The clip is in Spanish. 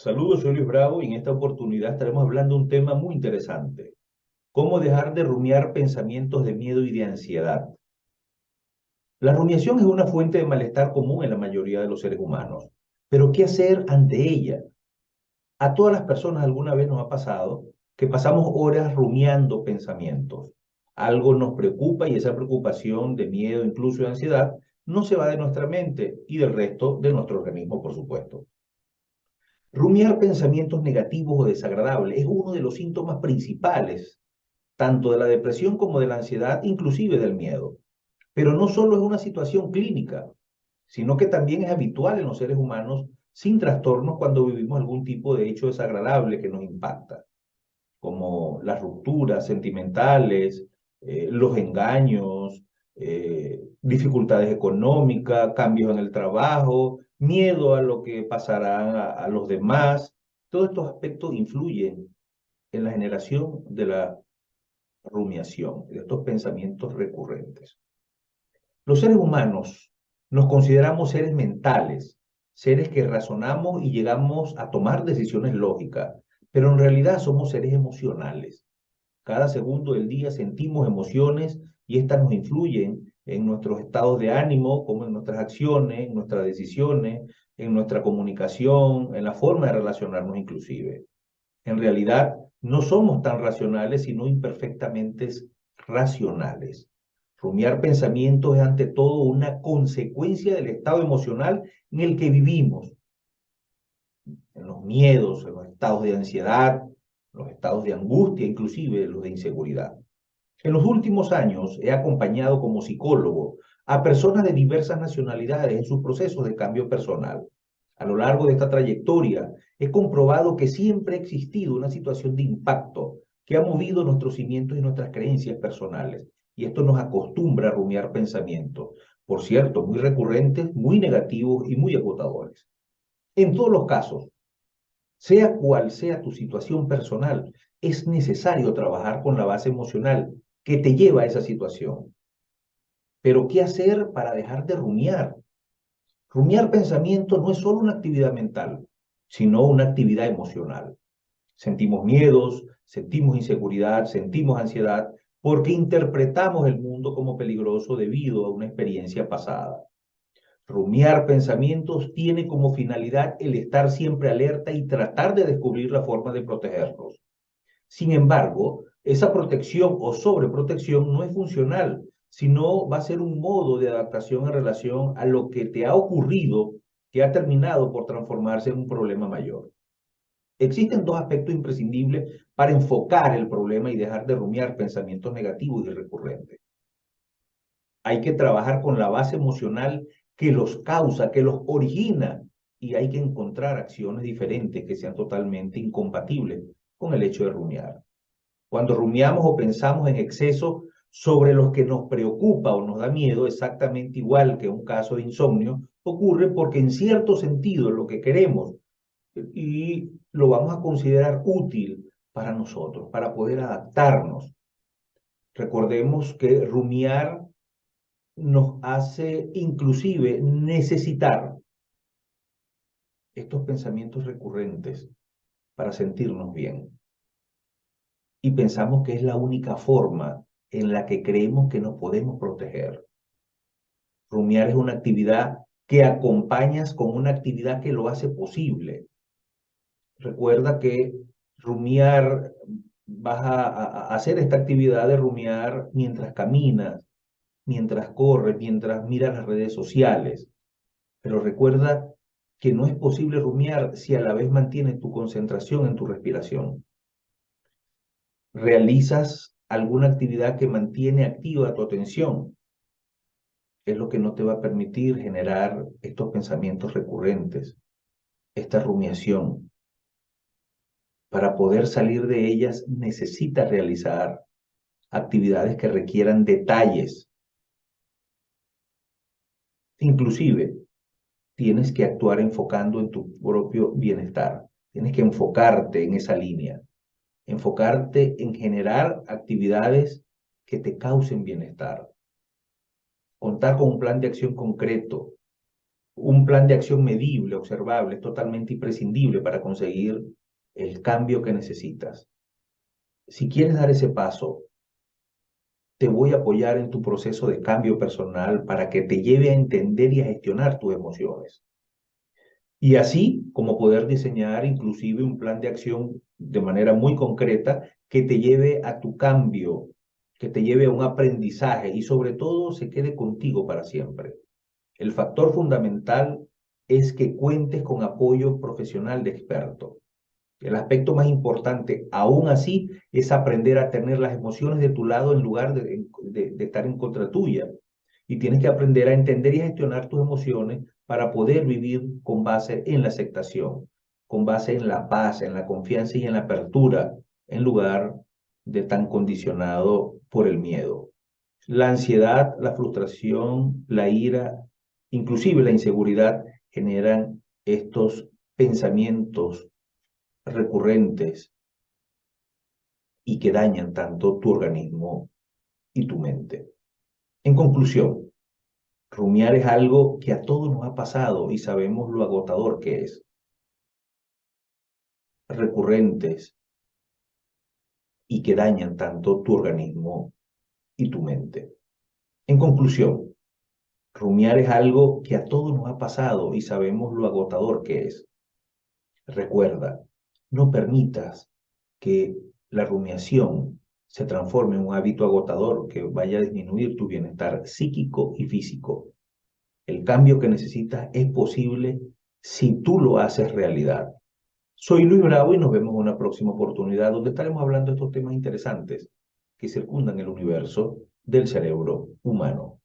Saludos, soy Luis Bravo y en esta oportunidad estaremos hablando de un tema muy interesante. ¿Cómo dejar de rumiar pensamientos de miedo y de ansiedad? La rumiación es una fuente de malestar común en la mayoría de los seres humanos. Pero ¿qué hacer ante ella? A todas las personas alguna vez nos ha pasado que pasamos horas rumiando pensamientos. Algo nos preocupa y esa preocupación de miedo, incluso de ansiedad, no se va de nuestra mente y del resto de nuestro organismo, por supuesto. Rumiar pensamientos negativos o desagradables es uno de los síntomas principales, tanto de la depresión como de la ansiedad, inclusive del miedo. Pero no solo es una situación clínica, sino que también es habitual en los seres humanos sin trastornos cuando vivimos algún tipo de hecho desagradable que nos impacta, como las rupturas sentimentales, los engaños, dificultades económicas, cambios en el trabajo, miedo a lo que pasará a los demás. Todos estos aspectos influyen en la generación de la rumiación, de estos pensamientos recurrentes. Los seres humanos nos consideramos seres mentales, seres que razonamos y llegamos a tomar decisiones lógicas, pero en realidad somos seres emocionales. Cada segundo del día sentimos emociones y estas nos influyen en nuestros estados de ánimo, como en nuestras acciones, en nuestras decisiones, en nuestra comunicación, en la forma de relacionarnos inclusive. En realidad, no somos tan racionales, sino imperfectamente racionales. Rumiar pensamientos es ante todo una consecuencia del estado emocional en el que vivimos, en los miedos, en los estados de ansiedad, los estados de angustia, inclusive los de inseguridad. En los últimos años he acompañado como psicólogo a personas de diversas nacionalidades en sus procesos de cambio personal. A lo largo de esta trayectoria he comprobado que siempre ha existido una situación de impacto que ha movido nuestros cimientos y nuestras creencias personales. Y esto nos acostumbra a rumiar pensamientos, por cierto, muy recurrentes, muy negativos y muy agotadores. En todos los casos, sea cual sea tu situación personal, es necesario trabajar con la base emocional que te lleva a esa situación. Pero ¿qué hacer para dejar de rumiar? Rumiar pensamiento no es solo una actividad mental, sino una actividad emocional. Sentimos miedos, sentimos inseguridad, sentimos ansiedad, porque interpretamos el mundo como peligroso debido a una experiencia pasada. Rumiar pensamientos tiene como finalidad el estar siempre alerta y tratar de descubrir la forma de protegerlos. Sin embargo, esa protección o sobreprotección no es funcional, sino va a ser un modo de adaptación en relación a lo que te ha ocurrido que ha terminado por transformarse en un problema mayor. Existen dos aspectos imprescindibles para enfocar el problema y dejar de rumiar pensamientos negativos y recurrentes. Hay que trabajar con la base emocional que los causa, que los origina, y hay que encontrar acciones diferentes que sean totalmente incompatibles con el hecho de rumiar. Cuando rumiamos o pensamos en exceso sobre lo que nos preocupa o nos da miedo, exactamente igual que un caso de insomnio, ocurre porque en cierto sentido lo que queremos y lo vamos a considerar útil para nosotros, para poder adaptarnos. Recordemos que rumiar nos hace inclusive necesitar estos pensamientos recurrentes para sentirnos bien. Y pensamos que es la única forma en la que creemos que nos podemos proteger. Rumiar es una actividad que acompañas con una actividad que lo hace posible. Recuerda que rumiar, vas a hacer esta actividad de rumiar mientras caminas, mientras corres, mientras miras las redes sociales. Pero recuerda que no es posible rumiar si a la vez mantienes tu concentración en tu respiración. Realizas alguna actividad que mantiene activa tu atención. Es lo que no te va a permitir generar estos pensamientos recurrentes, esta rumiación. Para poder salir de ellas necesitas realizar actividades que requieran detalles. Inclusive, tienes que actuar enfocando en tu propio bienestar. Tienes que enfocarte en esa línea, enfocarte en generar actividades que te causen bienestar, contar con un plan de acción concreto, Un plan de acción medible, observable, es totalmente imprescindible para conseguir el cambio que necesitas. Si quieres dar ese paso, te voy a apoyar en tu proceso de cambio personal para que te lleve a entender y a gestionar tus emociones. Y así como poder diseñar inclusive un plan de acción de manera muy concreta que te lleve a tu cambio, que te lleve a un aprendizaje y sobre todo se quede contigo para siempre. El factor fundamental es que cuentes con apoyo profesional de expertos. El aspecto más importante, aún así, es aprender a tener las emociones de tu lado en lugar de estar en contra tuya. Y tienes que aprender a entender y gestionar tus emociones para poder vivir con base en la aceptación, con base en la paz, en la confianza y en la apertura, en lugar de tan condicionado por el miedo. La ansiedad, la frustración, la ira, inclusive la inseguridad generan estos pensamientos recurrentes y que dañan tanto tu organismo y tu mente. En conclusión, rumiar es algo que a todos nos ha pasado y sabemos lo agotador que es. Recurrentes y que dañan tanto tu organismo y tu mente. En conclusión, rumiar es algo que a todos nos ha pasado y sabemos lo agotador que es. Recuerda, no permitas que la rumiación se transforme en un hábito agotador que vaya a disminuir tu bienestar psíquico y físico. El cambio que necesitas es posible si tú lo haces realidad. Soy Luis Bravo y nos vemos en una próxima oportunidad donde estaremos hablando de estos temas interesantes que circundan el universo del cerebro humano.